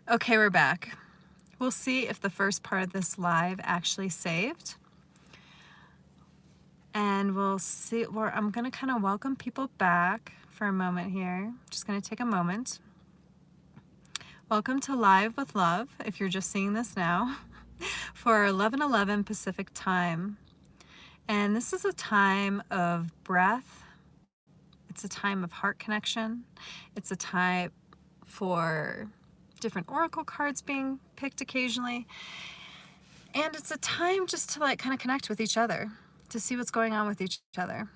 Okay, we're back. We'll see if the first part of this live actually saved. And we'll see, where I'm gonna kind of welcome people back for a moment here. Just gonna take a moment. Welcome to Live with Love, if you're just seeing this now, for 11:11 Pacific time. And this is a time of breath. It's a time of heart connection. It's a time for different oracle cards being picked occasionally. And it's a time just to like kind of connect with each other, to see what's going on with each other.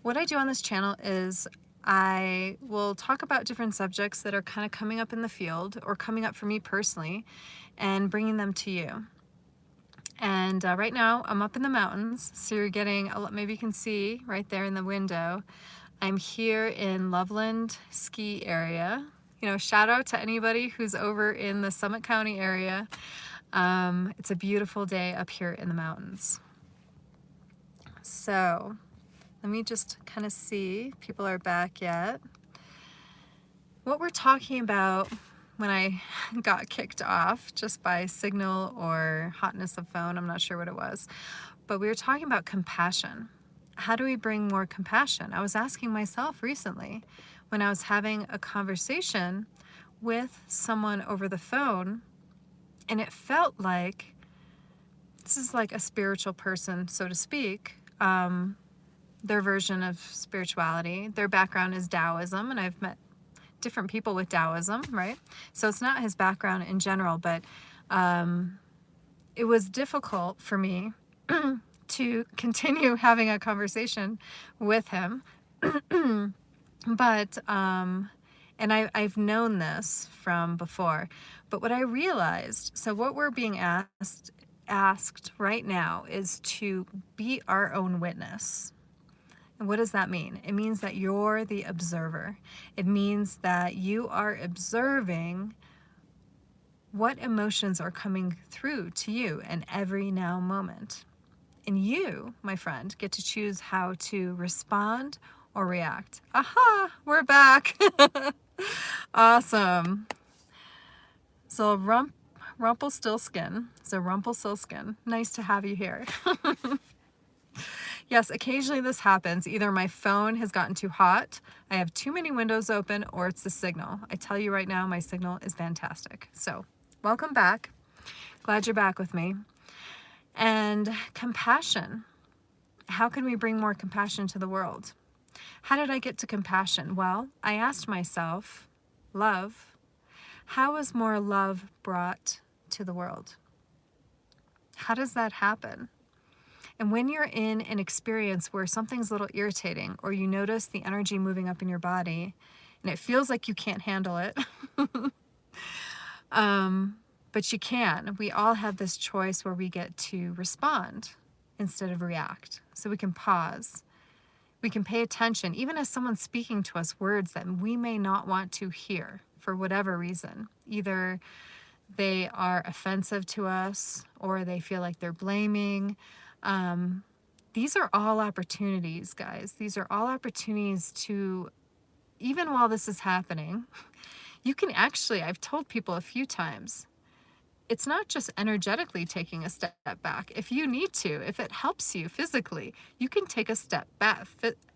What I do on this channel is I will talk about different subjects that are kind of coming up in the field or coming up for me personally and bringing them to you. And right now I'm up in the mountains, so you're getting, maybe you can see right there in the window, I'm here in Loveland ski area. You know, shout out to anybody who's over in the Summit County area. It's a beautiful day up here in the mountains. So let me just kind of see if people are back yet. What we're talking about when I got kicked off just by signal or hotness of phone, I'm not sure what it was, but we were talking about compassion. How do we bring more compassion? I was asking myself recently when I was having a conversation with someone over the phone, and it felt like this is like a spiritual person, so to speak, their version of spirituality. Their background is Taoism, and I've met different people with Taoism, right? So it's not his background in general, but it was difficult for me to continue having a conversation with him. But, and I've known this from before, but what I realized, so what we're being asked right now is to be our own witness. And what does that mean? It means that you're the observer. It means that you are observing what emotions are coming through to you in every now moment. And you, my friend, get to choose how to respond or react. Aha, we're back. Awesome. So Rumpelstiltskin. So Rumpelstiltskin, nice to have you here. Yes, occasionally this happens. Either my phone has gotten too hot, I have too many windows open, or it's the signal. I tell you right now, my signal is fantastic. So welcome back. Glad you're back with me. And compassion. How can we bring more compassion to the world? How did I get to compassion? Well, I asked myself, love, how is more love brought to the world? How does that happen? And when you're in an experience where something's a little irritating, or you notice the energy moving up in your body and it feels like you can't handle it, but you can. We all have this choice where we get to respond instead of react. So we can pause. We can pay attention, even as someone's speaking to us words that we may not want to hear for whatever reason. Either they are offensive to us or they feel like they're blaming. These are all opportunities, guys. These are all opportunities to, even while this is happening, you can actually, I've told people a few times, it's not just energetically taking a step back. If you need to, if it helps you physically, you can take a step back.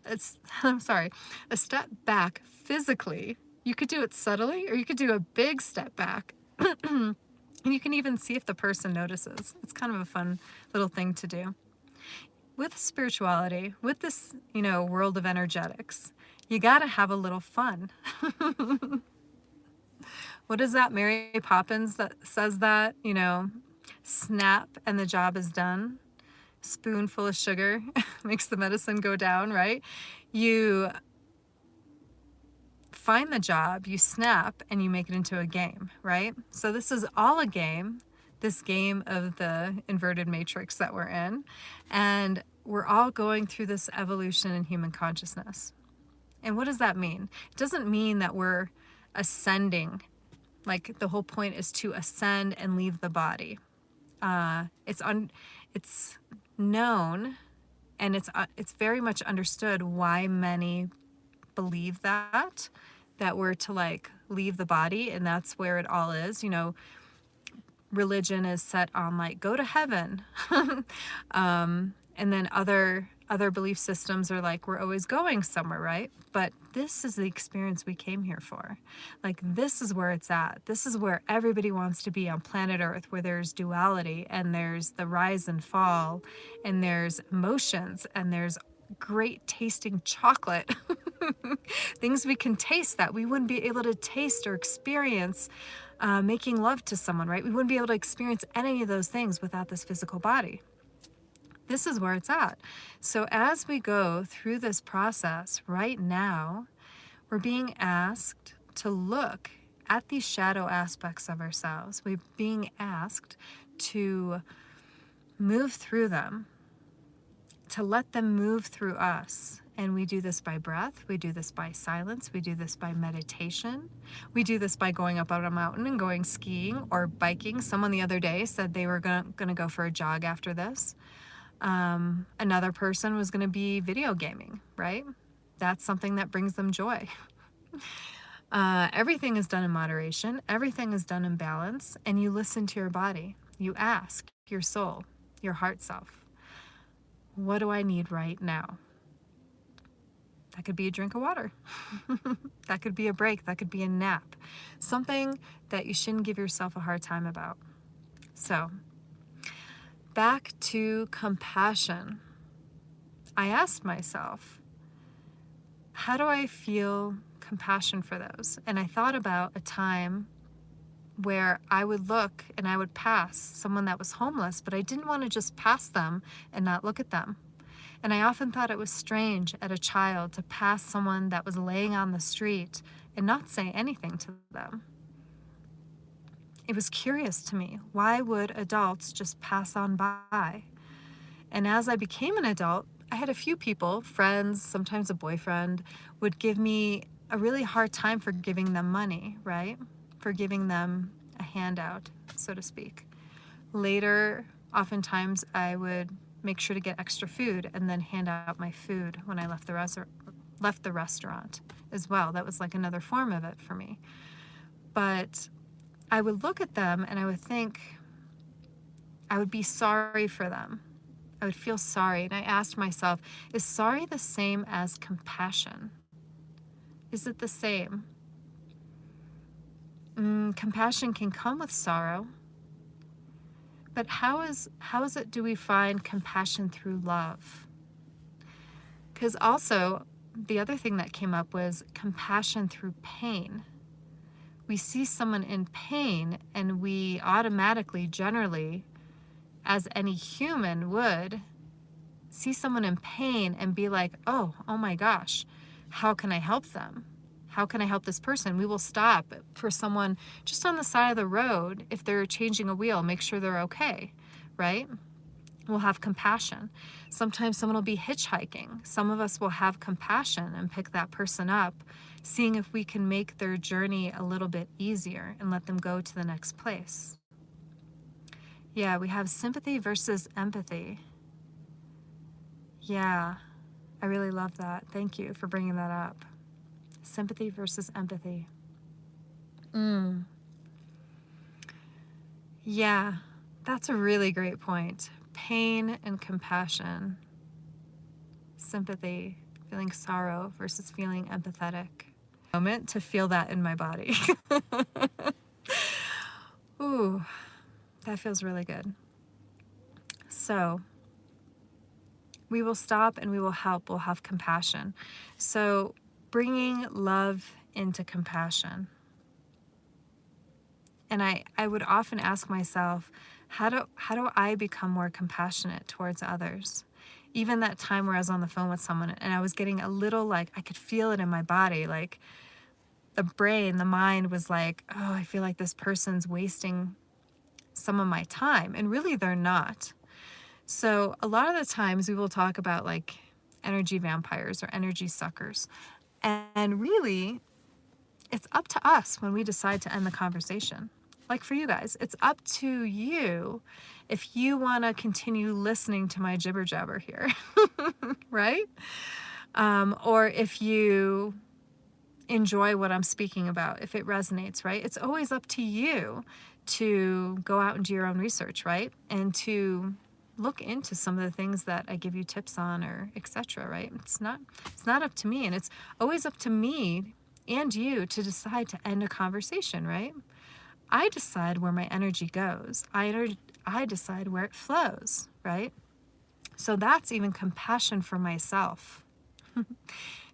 A step back physically. You could do it subtly, or you could do a big step back. And you can even see if the person notices. It's kind of a fun little thing to do. With spirituality, with this, world of energetics, you gotta have a little fun. What is that Mary Poppins that says that, snap and the job is done? Spoonful of sugar makes the medicine go down, right? You find the job, you snap, and you make it into a game, right? So this is all a game, this game of the inverted matrix that we're in. And we're all going through this evolution in human consciousness. And what does that mean? It doesn't mean that we're ascending. Like the whole point is to ascend and leave the body. It's known, and it's very much understood why many believe that we're to like leave the body, and that's where it all is. You know, religion is set on like, go to heaven. And then other belief systems are like, we're always going somewhere, right? But this is the experience we came here for. Like, this is where it's at. This is where everybody wants to be on planet Earth, where there's duality, and there's the rise and fall, and there's emotions, and there's great tasting chocolate. Things we can taste that we wouldn't be able to taste or experience making love to someone, right? We wouldn't be able to experience any of those things without this physical body. This is where it's at. So as we go through this process right now, we're being asked to look at these shadow aspects of ourselves. We're being asked to move through them, to let them move through us. And we do this by breath, we do this by silence, we do this by meditation, we do this by going up on a mountain and going skiing or biking. Someone the other day said they were gonna go for a jog after this. Another person was gonna be video gaming, right? That's something that brings them joy. Everything is done in moderation, everything is done in balance, and you listen to your body. You ask your soul, your heart self, what do I need right now? That could be a drink of water. That could be a break. That could be a nap. Something that you shouldn't give yourself a hard time about. So, back to compassion. I asked myself, how do I feel compassion for those? And I thought about a time where I would look and I would pass someone that was homeless, but I didn't want to just pass them and not look at them. And I often thought it was strange at a child to pass someone that was laying on the street and not say anything to them. It was curious to me. Why would adults just pass on by? And as I became an adult, I had a few people, friends, sometimes a boyfriend, would give me a really hard time for giving them money, right? For giving them a handout, so to speak. Later, oftentimes I would make sure to get extra food and then hand out my food when I left the restaurant as well. That was like another form of it for me. But I would look at them and I would think, I would be sorry for them. I would feel sorry. And I asked myself, is sorry the same as compassion? Is it the same? Compassion can come with sorrow. But how is it do we find compassion through love? Because also, the other thing that came up was compassion through pain. We see someone in pain and we automatically, generally, as any human would, see someone in pain and be like, oh my gosh, how can I help them? How can I help this person? We will stop for someone just on the side of the road. If they're changing a wheel, make sure they're okay, right? We'll have compassion. Sometimes someone will be hitchhiking. Some of us will have compassion and pick that person up, seeing if we can make their journey a little bit easier and let them go to the next place. Yeah, we have sympathy versus empathy. Yeah, I really love that. Thank you for bringing that up. Sympathy versus empathy. Yeah, that's a really great point. Pain and compassion. Sympathy, feeling sorrow versus feeling empathetic. Moment to feel that in my body. Ooh, that feels really good. So, we will stop and we will help. We'll have compassion. So, bringing love into compassion. And I would often ask myself, how do I become more compassionate towards others? Even that time where I was on the phone with someone and I was getting a little like, I could feel it in my body, like the brain, the mind was like, oh, I feel like this person's wasting some of my time. And really they're not. So a lot of the times we will talk about like energy vampires or energy suckers. And really, it's up to us when we decide to end the conversation. Like for you guys, it's up to you if you want to continue listening to my jibber jabber here, right? Or if you enjoy what I'm speaking about, if it resonates, right? It's always up to you to go out and do your own research, right? And to look into some of the things that I give you tips on, or etc., right? It's not up to me, and it's always up to me and you to decide to end a conversation, right? I decide where my energy goes. I decide where it flows, right? So that's even compassion for myself.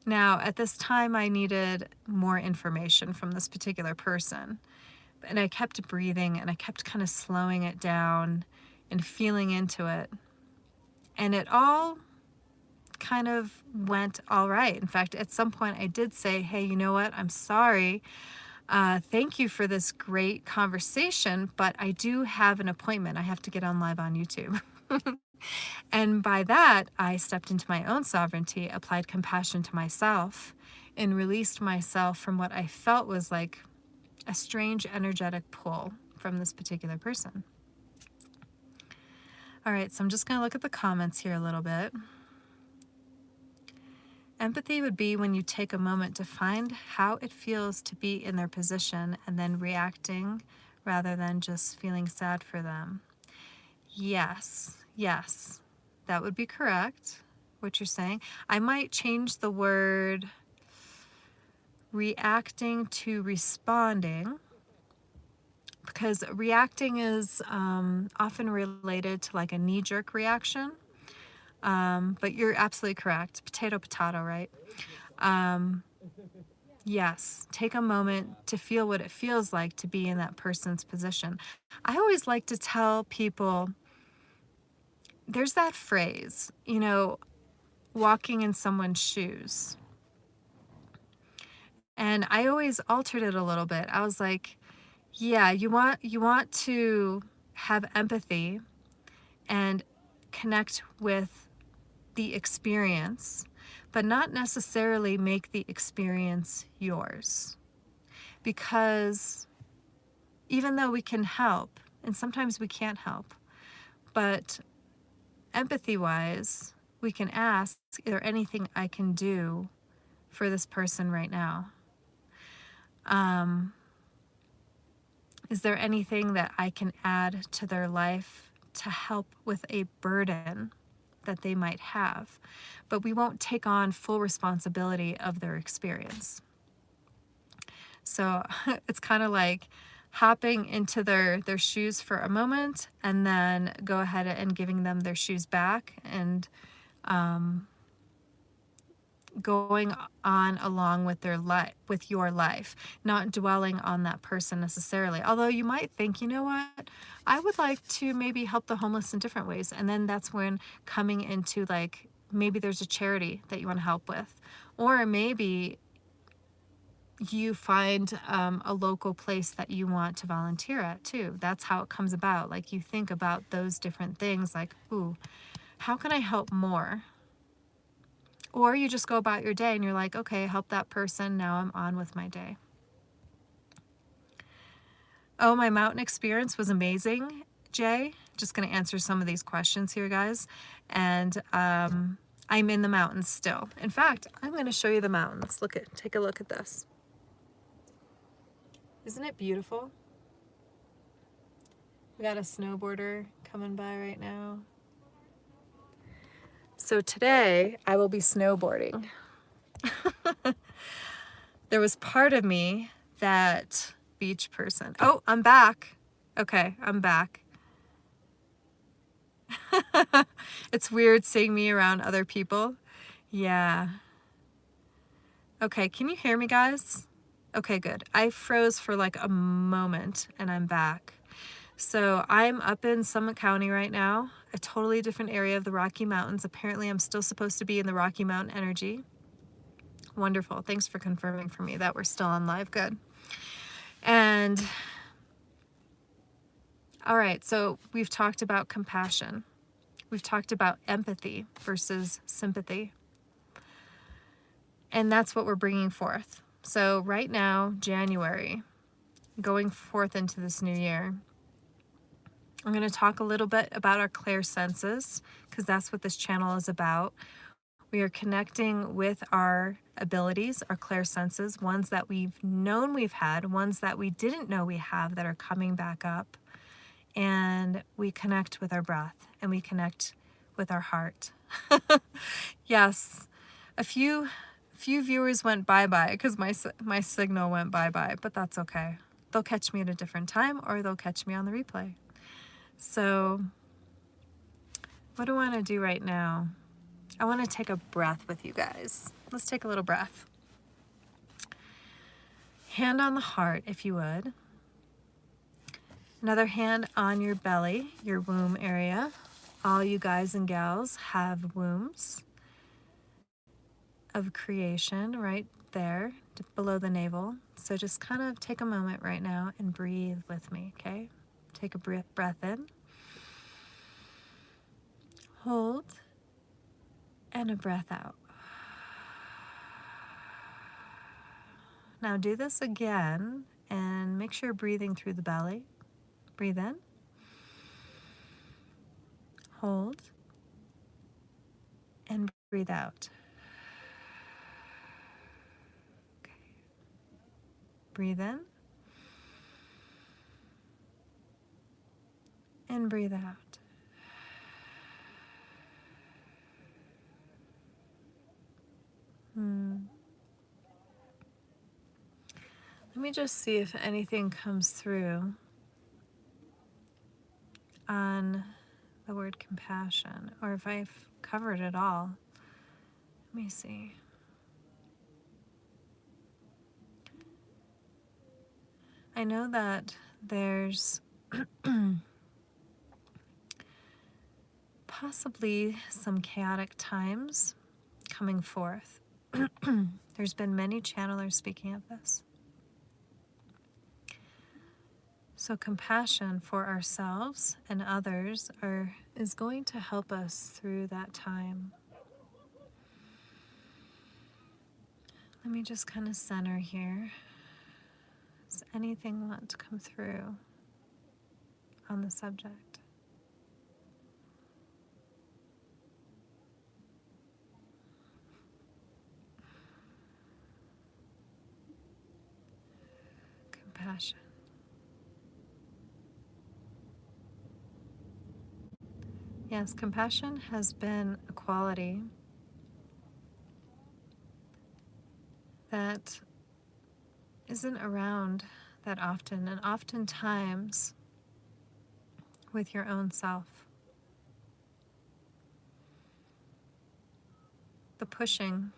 Now, at this time, I needed more information from this particular person. And I kept breathing, and I kept kind of slowing it down and feeling into it. And it all kind of went all right. In fact, at some point I did say, hey, you know what? I'm sorry. Thank you for this great conversation, but I do have an appointment. I have to get on live on YouTube. And by that, I stepped into my own sovereignty, applied compassion to myself, and released myself from what I felt was like a strange energetic pull from this particular person. All right, so I'm just going to look at the comments here a little bit. Empathy would be when you take a moment to find how it feels to be in their position and then reacting rather than just feeling sad for them. Yes, that would be correct, what you're saying. I might change the word reacting to responding, because reacting is often related to like a knee-jerk reaction. But you're absolutely correct. Potato, potato, right? Yes, take a moment to feel what it feels like to be in that person's position. I always like to tell people, there's that phrase, you know, walking in someone's shoes. And I always altered it a little bit. I was like, yeah, you want to have empathy and connect with the experience, but not necessarily make the experience yours. Because even though we can help, and sometimes we can't help, but empathy-wise, we can ask, is there anything I can do for this person right now? Is there anything that I can add to their life to help with a burden that they might have? But we won't take on full responsibility of their experience. So it's kind of like hopping into their shoes for a moment and then go ahead and giving them their shoes back, and going on along with their life, with your life, not dwelling on that person necessarily. Although you might think, you know what, I would like to maybe help the homeless in different ways. And then that's when coming into like, maybe there's a charity that you want to help with, or maybe you find a local place that you want to volunteer at too. That's how it comes about. Like you think about those different things like, ooh, how can I help more? Or you just go about your day and you're like, okay, help that person. Now I'm on with my day. Oh, my mountain experience was amazing, Jay. Just going to answer some of these questions here, guys. And I'm in the mountains still. In fact, I'm going to show you the mountains. Take a look at this. Isn't it beautiful? We got a snowboarder coming by right now. So today I will be snowboarding. There was part of me that beach person. Oh, I'm back. Okay, I'm back. It's weird seeing me around other people. Yeah. Okay, can you hear me, guys? Okay, good. I froze for like a moment and I'm back. So I'm up in Summit County right now, a totally different area of the Rocky Mountains. Apparently I'm still supposed to be in the Rocky Mountain energy. Wonderful. Thanks for confirming for me that we're still on live. Good. And all right, so we've talked about compassion. We've talked about empathy versus sympathy. And that's what we're bringing forth. So right now, January, going forth into this new year, I'm going to talk a little bit about our clairsenses, because that's what this channel is about. We are connecting with our abilities, our clairsenses, ones that we've known we've had, ones that we didn't know we have that are coming back up. And we connect with our breath and we connect with our heart. Yes, a few viewers went bye-bye because my signal went bye-bye, but that's okay. They'll catch me at a different time or they'll catch me on the replay. So what do I want to do right now? I want to take a breath with you guys. Let's take a little breath. Hand on the heart, if you would. Another hand on your belly, your womb area. All you guys and gals have wombs of creation right there below the navel. So just kind of take a moment right now and breathe with me, okay? Take a breath in. Hold. And a breath out. Now do this again and make sure you're breathing through the belly. Breathe in. Hold. And breathe out. Okay. Breathe in. And breathe out. Let me just see if anything comes through on the word compassion, or if I've covered it all. Let me see. I know that there's possibly some chaotic times coming forth. There's been many channelers speaking of this. So compassion for ourselves and others is going to help us through that time. Let me just kind of center here. Does anything want to come through on the subject? Compassion. Yes, compassion has been a quality that isn't around that often, and oftentimes with your own self. The pushing.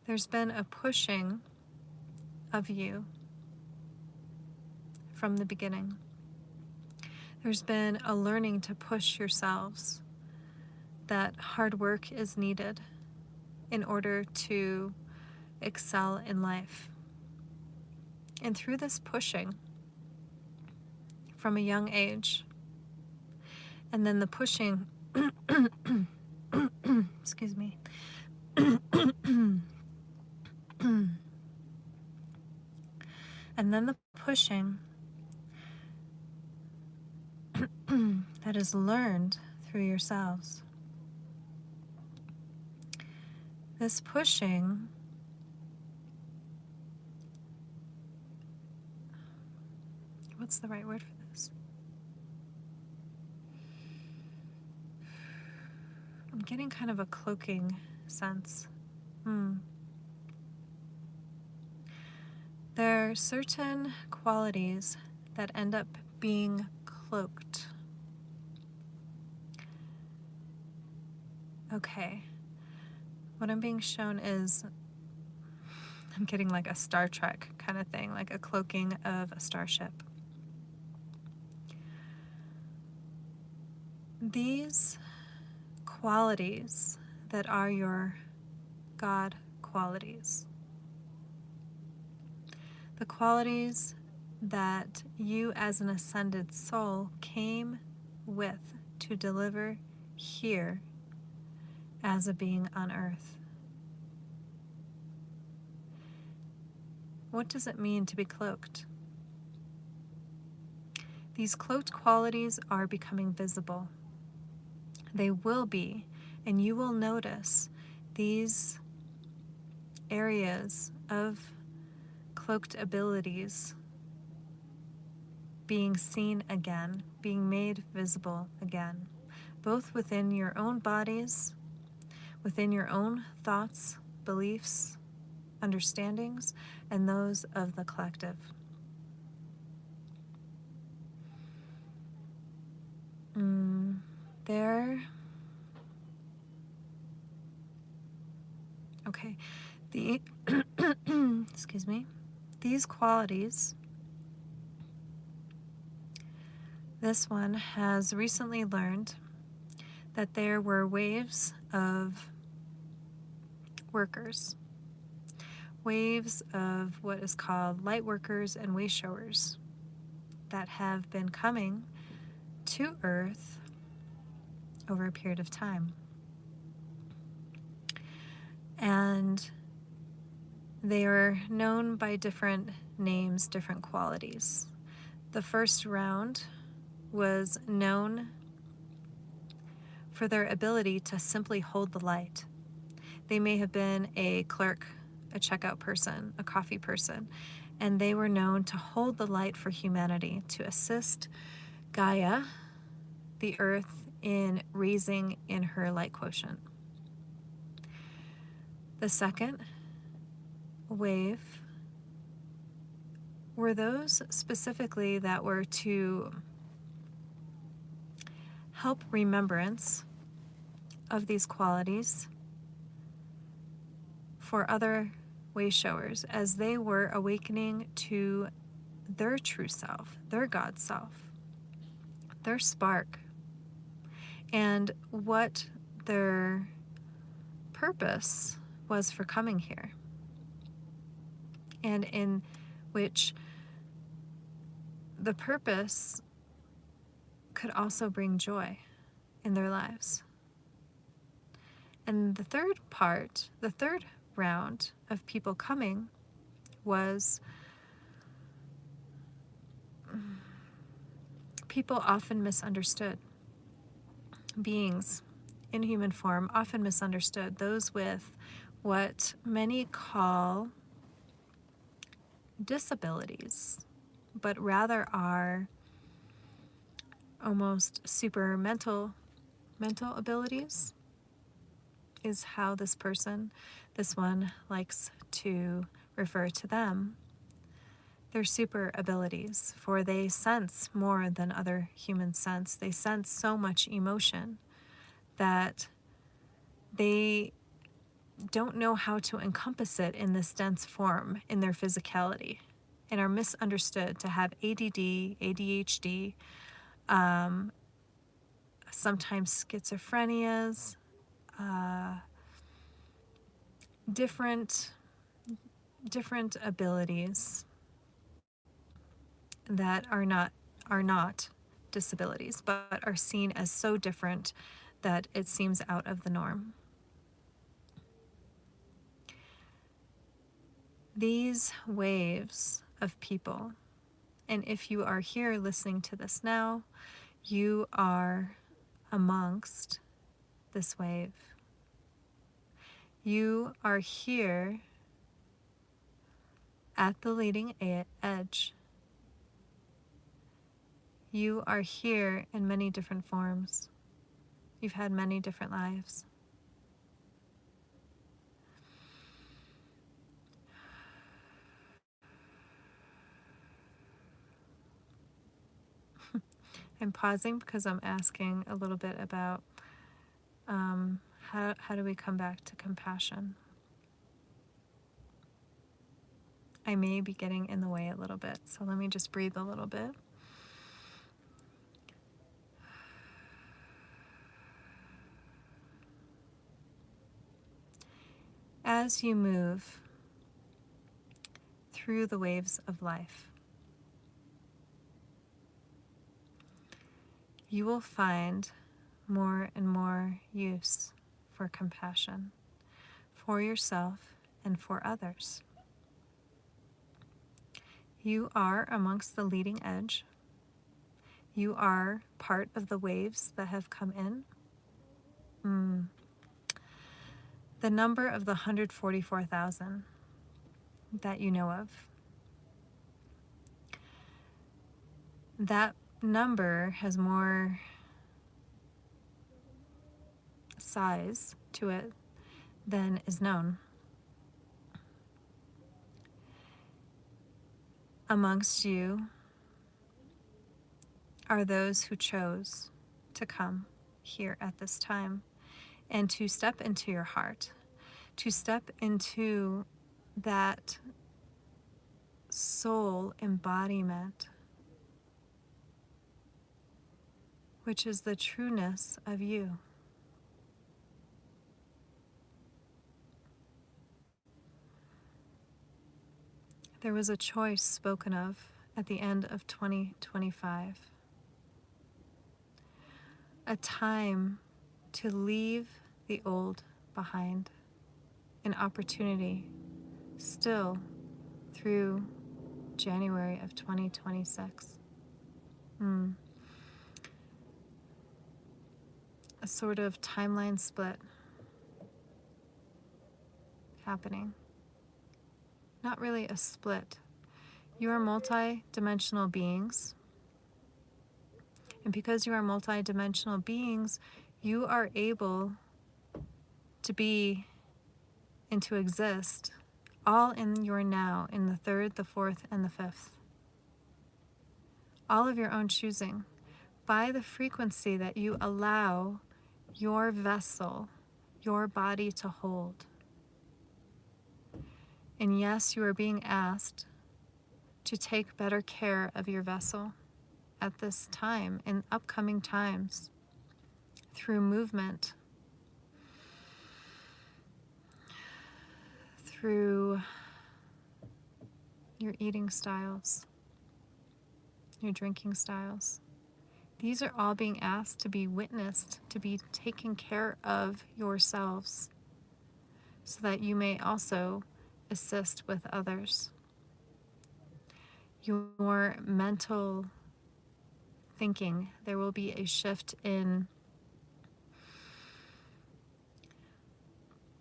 There's been a pushing of you from the beginning. There's been a learning to push yourselves, that hard work is needed in order to excel in life. And through this pushing from a young age, and then the pushing, excuse me, and then the pushing that is learned through yourselves. This pushing what's the right word for this? I'm getting kind of a cloaking sense. There are certain qualities that end up being cloaked. Okay. What I'm being shown is, I'm getting like a Star Trek kind of thing, like a cloaking of a starship. These qualities that are your God qualities, the qualities that you as an ascended soul came with to deliver here as a being on earth. What does it mean to be cloaked? These cloaked qualities are becoming visible. They will be, and you will notice these areas of cloaked abilities being seen again, being made visible again, both within your own bodies, within your own thoughts, beliefs, understandings, and those of the collective. Okay, excuse me, these qualities, this one has recently learned that there were waves of workers, waves of what is called light workers and way showers that have been coming to Earth over a period of time. And they are known by different names, different qualities. The first round was known for their ability to simply hold the light. They may have been a clerk, a checkout person, a coffee person, and they were known to hold the light for humanity, to assist Gaia, the earth, in raising in her light quotient. The second wave were those specifically that were to help remembrance of these qualities for other way showers as they were awakening to their true self, their God self, their spark, and what their purpose was for coming here, and in which the purpose could also bring joy in their lives. And the third part, the third round of people coming was people often misunderstood. Beings in human form often misunderstood, those with what many call disabilities, but rather are almost super mental abilities, is how this one likes to refer to them. They're super abilities, for they sense more than other humans sense. They sense so much emotion that they don't know how to encompass it in this dense form in their physicality, and are misunderstood to have ADD, ADHD, sometimes schizophrenias, different abilities that are not disabilities, but are seen as so different that it seems out of the norm. These waves of people, and if you are here listening to this now, you are amongst this wave. You are here at the leading edge. You are here in many different forms. You've had many different lives. I'm pausing because I'm asking a little bit about how do we come back to compassion? I may be getting in the way a little bit, so let me just breathe a little bit. As you move through the waves of life, you will find more and more use for compassion, for yourself and for others. You are amongst the leading edge. You are part of the waves that have come in. the number of the 144,000 that you know of. That number has more size to it than is known. Amongst you are those who chose to come here at this time and to step into your heart, to step into that soul embodiment, which is the trueness of you. There was a choice spoken of at the end of 2025. A time to leave the old behind. An opportunity still through January of 2026. A sort of timeline split happening. Not really a split. You are multi-dimensional beings. And because you are multi-dimensional beings, you are able to be and to exist all in your now, in the third, the fourth, and the fifth. All of your own choosing, by the frequency that you allow your vessel, your body to hold. And yes, you are being asked to take better care of your vessel at this time, in upcoming times, through movement, through your eating styles, your drinking styles. These are all being asked to be witnessed, to be taken care of yourselves, so that you may also assist with others. Your mental thinking, there will be a shift in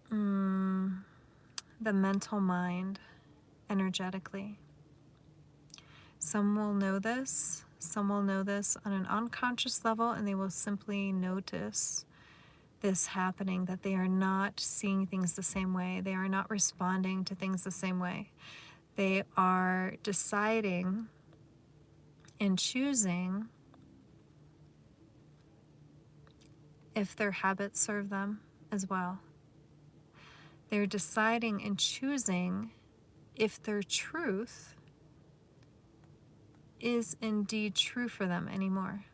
the mental mind energetically. Some will know this. Some will know this on an unconscious level, and they will simply notice this happening, that they are not seeing things the same way. They are not responding to things the same way. They are deciding and choosing if their habits serve them as well. They're deciding and choosing if their truth is indeed true for them anymore.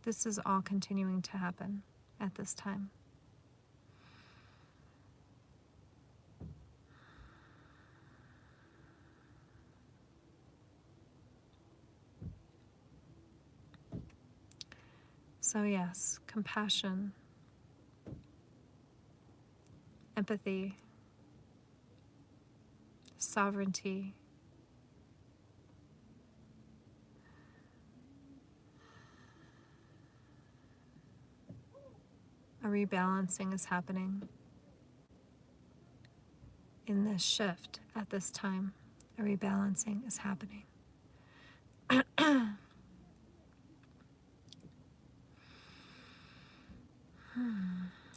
This is all continuing to happen at this time. So yes, compassion, empathy, sovereignty, a rebalancing is happening in this shift at this time. A rebalancing is happening.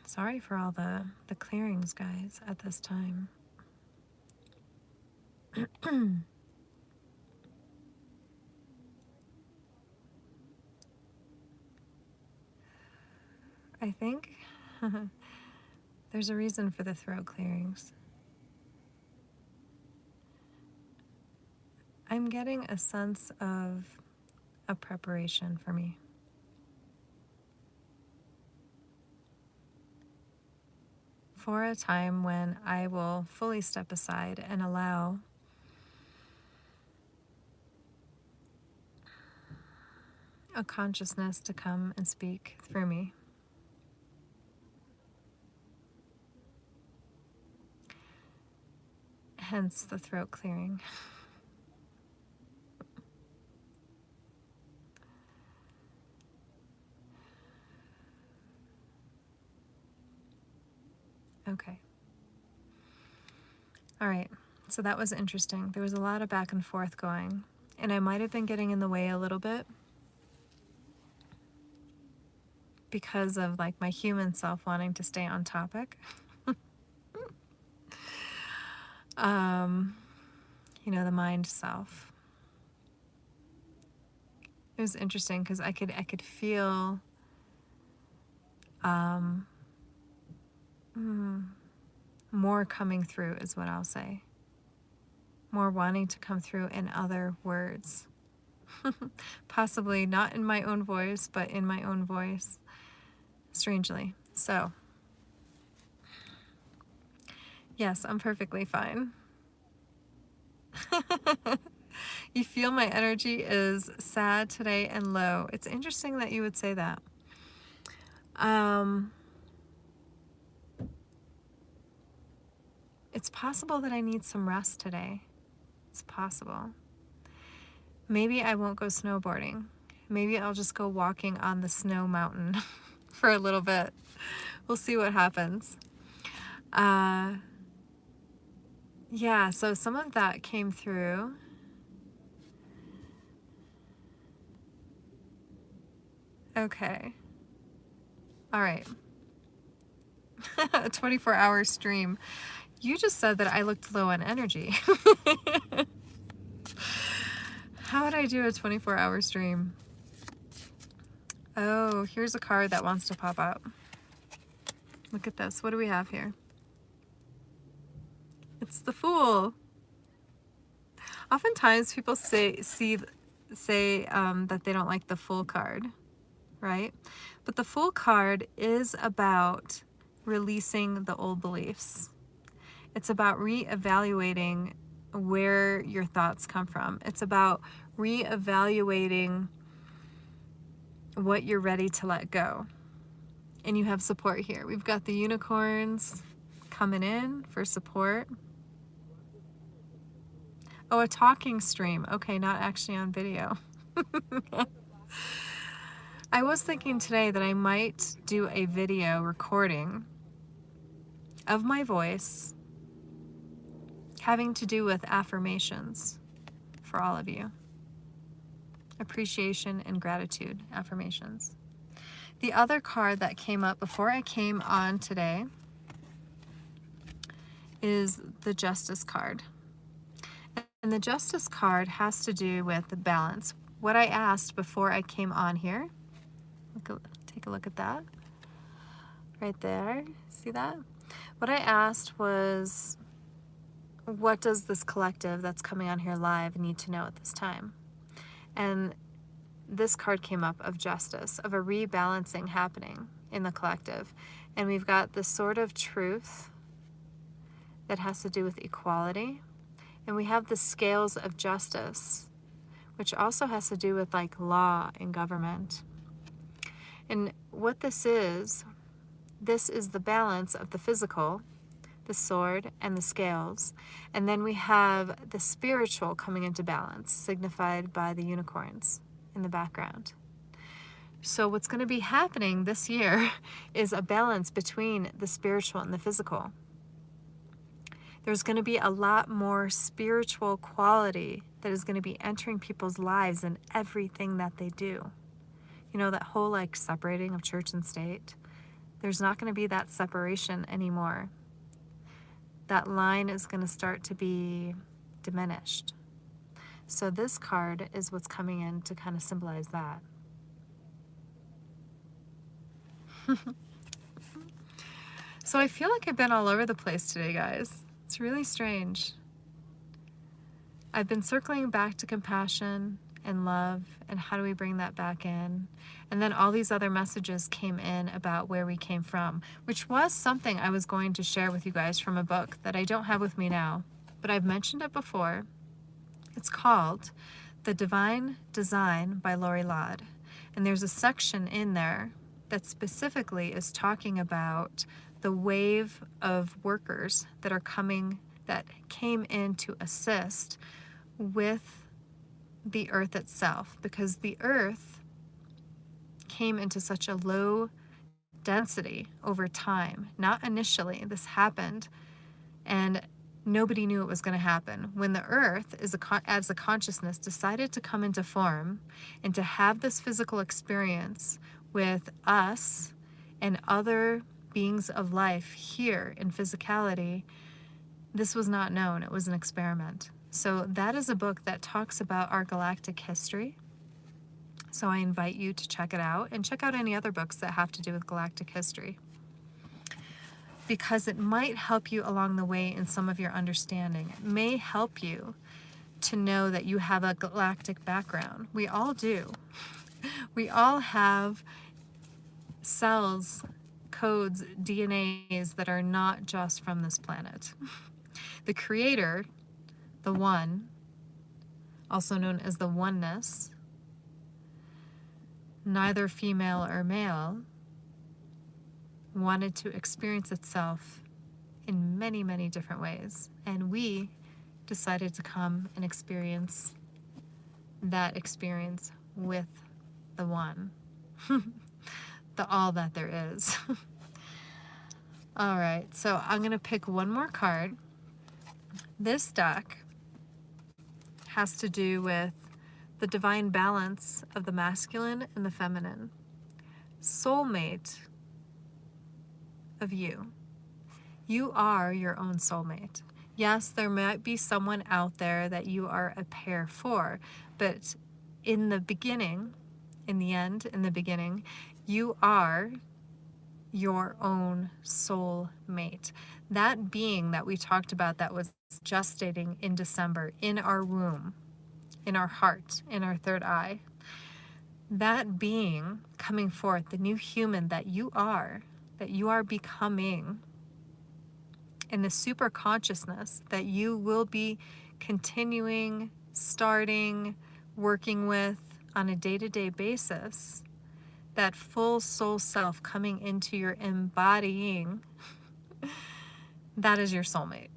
Sorry for all the clearings, guys, at this time. I think there's a reason for the throat clearings. I'm getting a sense of a preparation for me. For a time when I will fully step aside and allow a consciousness to come and speak through me. Hence the throat clearing. Okay. All right. So that was interesting. There was a lot of back and forth going, and I might have been getting in the way a little bit because of like my human self wanting to stay on topic. You know, the mind self. It was interesting because I could feel more coming through is what I'll say. More wanting to come through in other words. Possibly not in my own voice, but in my own voice. Strangely. So, yes, I'm perfectly fine. You feel my energy is sad today and low. It's interesting that you would say that. It's possible that I need some rest today. It's possible. Maybe I won't go snowboarding. Maybe I'll just go walking on the snow mountain for a little bit. We'll see what happens. Yeah, so some of that came through. Okay. All right. A 24-hour stream. You just said that I looked low on energy. How would I do a 24-hour stream? Oh, here's a card that wants to pop up. Look at this. What do we have here? It's the Fool. Oftentimes people say that they don't like the Fool card, right? But the Fool card is about releasing the old beliefs. It's about reevaluating where your thoughts come from. It's about reevaluating what you're ready to let go. And you have support here. We've got the unicorns coming in for support. Oh, a talking stream. Okay, not actually on video. I was thinking today that I might do a video recording of my voice having to do with affirmations for all of you. Appreciation and gratitude affirmations. The other card that came up before I came on today is the Justice card. And the Justice card has to do with the balance. What I asked before I came on here, take a look at that. Right there, see that? What I asked was, what does this collective that's coming on here live need to know at this time? And this card came up of justice, of a rebalancing happening in the collective. And we've got the Sword of Truth that has to do with equality. And we have the Scales of Justice, which also has to do with like law and government. And what this is the balance of the physical, the sword, and the scales. And then we have the spiritual coming into balance, signified by the unicorns in the background. So what's going to be happening this year is a balance between the spiritual and the physical. There's going to be a lot more spiritual quality that is going to be entering people's lives in everything that they do. You know, that whole like separating of church and state. There's not going to be that separation anymore. That line is going to start to be diminished. So this card is what's coming in to kind of symbolize that. So I feel like I've been all over the place today, guys. It's really strange. I've been circling back to compassion and love and how do we bring that back in. And then all these other messages came in about where we came from, which was something I was going to share with you guys from a book that I don't have with me now, but I've mentioned it before. It's called The Divine Design by Lori Laud. And there's a section in there that specifically is talking about the wave of workers that are coming, that came in to assist with the earth itself, because the earth came into such a low density over time, not initially. This happened, and nobody knew it was going to happen. When the earth, as a consciousness, decided to come into form and to have this physical experience with us and other beings of life here in physicality, this was not known. It was an experiment. So that is a book that talks about our galactic history. So I invite you to check it out, and check out any other books that have to do with galactic history, because it might help you along the way in some of your understanding. It may help you to know that you have a galactic background. We all do. We all have cells, codes, DNAs that are not just from this planet. The Creator, the One, also known as the Oneness, neither female or male, wanted to experience itself in many, many different ways. And we decided to come and experience that experience with the One, the all that there is. All right, so I'm going to pick one more card. This deck has to do with the divine balance of the masculine and the feminine. Soulmate of you. You are your own soulmate. Yes, there might be someone out there that you are a pair for, but in the beginning, in the end, in the beginning, you are your own soul mate. That being that we talked about that was gestating in December in our womb, in our heart, in our third eye, that being coming forth, the new human that you are becoming, in the super consciousness that you will be continuing, starting, working with on a day-to-day basis, that full soul self coming into your embodying, that is your soulmate.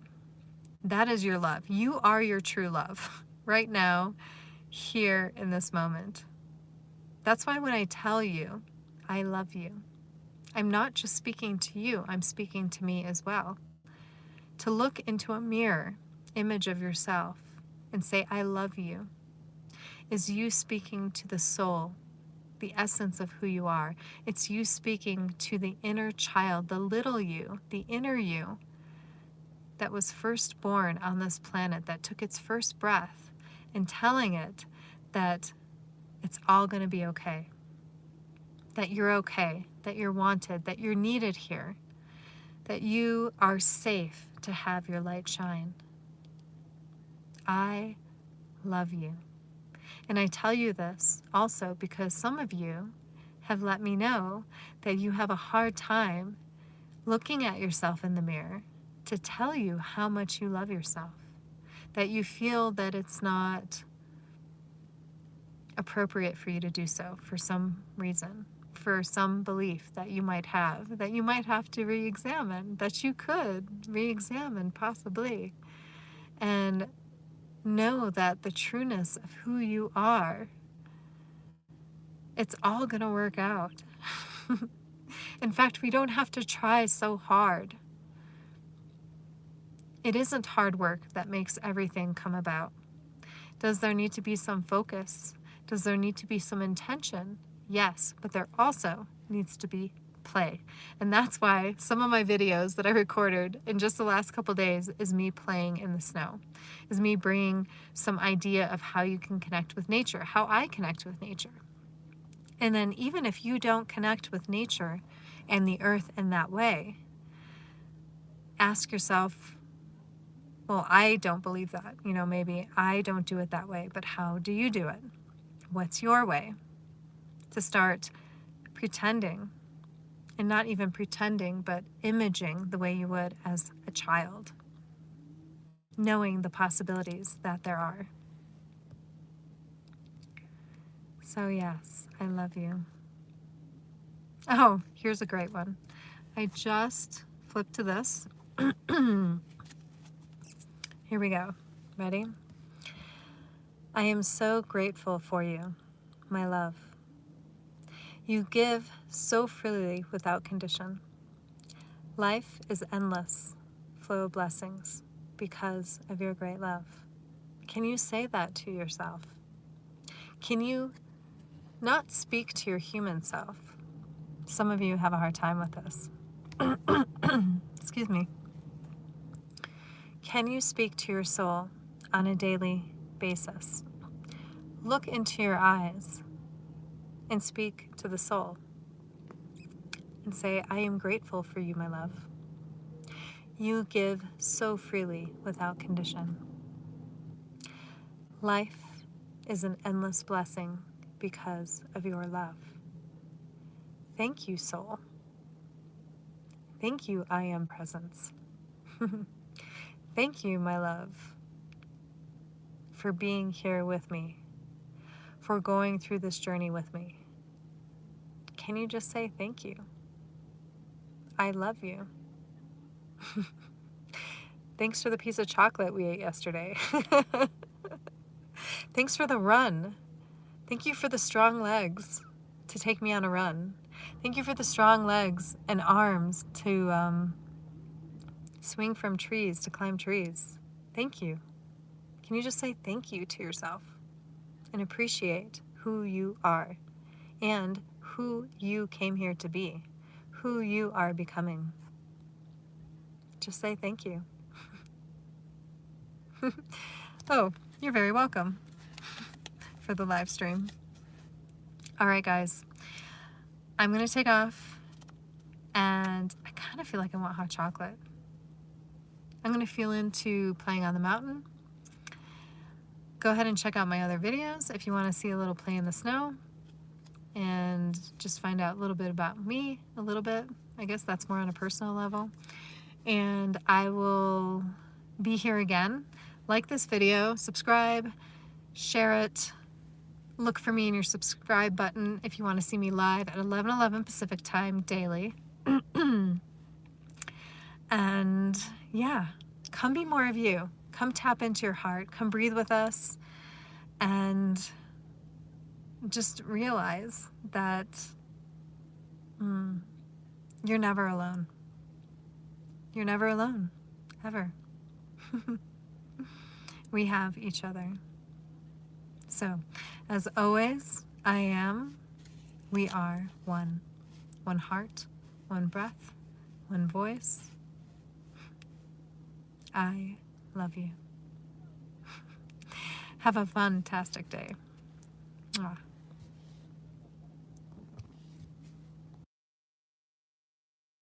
That is your love. You are your true love right now, here in this moment. That's why when I tell you, I love you, I'm not just speaking to you, I'm speaking to me as well. To look into a mirror image of yourself and say, I love you, is you speaking to the soul, the essence of who you are. It's you speaking to the inner child, the little you, the inner you that was first born on this planet, that took its first breath, and telling it that it's all going to be okay, that you're okay, that you're wanted, that you're needed here, that you are safe to have your light shine. I love you. And I tell you this also because some of you have let me know that you have a hard time looking at yourself in the mirror to tell you how much you love yourself, that you feel that it's not appropriate for you to do so for some reason, for some belief that you might have to re-examine, that you could re-examine possibly, and know that the trueness of who you are, it's all going to work out. In fact, we don't have to try so hard. It isn't hard work that makes everything come about. Does there need to be some focus? Does there need to be some intention? Yes, but there also needs to be play. And that's why some of my videos that I recorded in just the last couple days is me playing in the snow, is me bringing some idea of how you can connect with nature, how I connect with nature. And then even if you don't connect with nature and the earth in that way, ask yourself, well, I don't believe that. Maybe I don't do it that way, but how do you do it? What's your way? To start pretending, and not even pretending, but imaging the way you would as a child, knowing the possibilities that there are. So yes, I love you. Oh, here's a great one. I just flipped to this. Here we go. Ready? I am so grateful for you, my love. You give so freely without condition. Life is endless, flow of blessings because of your great love. Can you say that to yourself? Can you not speak to your human self? Some of you have a hard time with this. Excuse me. Can you speak to your soul on a daily basis? Look into your eyes and speak to the soul and say, I am grateful for you, my love. You give so freely without condition. Life is an endless blessing because of your love. Thank you, soul. Thank you, I am presence. Thank you, my love, for being here with me, for going through this journey with me. Can you just say thank you? I love you. Thanks for the piece of chocolate we ate yesterday. Thanks for the run. Thank you for the strong legs to take me on a run. Thank you for the strong legs and arms to swing from trees, to climb trees. Thank you. Can you just say thank you to yourself and appreciate who you are and who you came here to be, who you are becoming? Just say thank you. Oh, you're very welcome for the live stream. All right, guys, I'm going to take off, and I kind of feel like I want hot chocolate. I'm going to feel into playing on the mountain. Go ahead and check out my other videos if you want to see a little play in the snow and just find out a little bit about me, a little bit. I guess that's more on a personal level. And I will be here again. Like this video, subscribe, share it. Look for me in your subscribe button if you want to see me live at 11:11 Pacific time daily. And yeah, come be more of you. Come tap into your heart. Come breathe with us. And just realize that you're never alone. You're never alone, ever. We have each other. So, as always, I am, we are one. One heart, one breath, one voice. I love you. Have a fantastic day. Mwah.